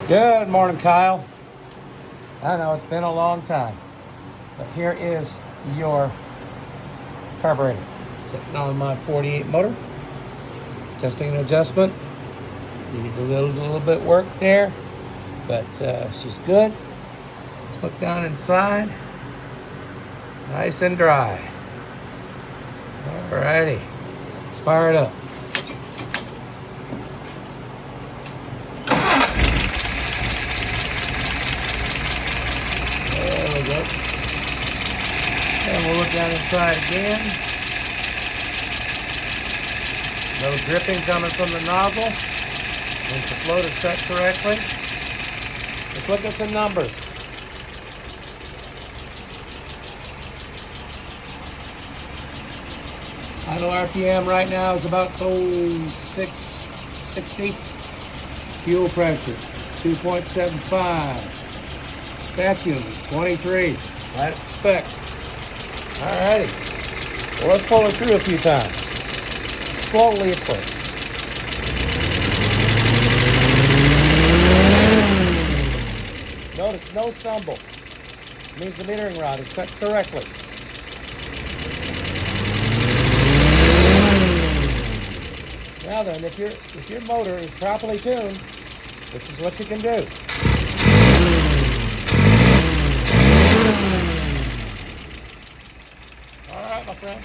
Good morning, Kyle. I know it's been a long time, but here is your carburetor sitting on my 48 motor. Testing an adjustment. Needed a little bit work there, but she's good. Let's look down inside. Nice and dry. Alrighty, let's fire it up. There we go. And we'll look down inside again. No dripping coming from the nozzle. Once the float is set correctly. Let's look at the numbers. Idle RPM right now is about 660. Fuel pressure 2.75. Vacuum is 23. Right at spec. Alrighty. Well, let's pull it through a few times. Slowly at first. Notice no stumble. It means the metering rod is set correctly. Now then, if your motor is properly tuned, this is what you can do. All right, my friend.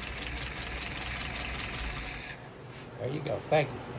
There you go. Thank you.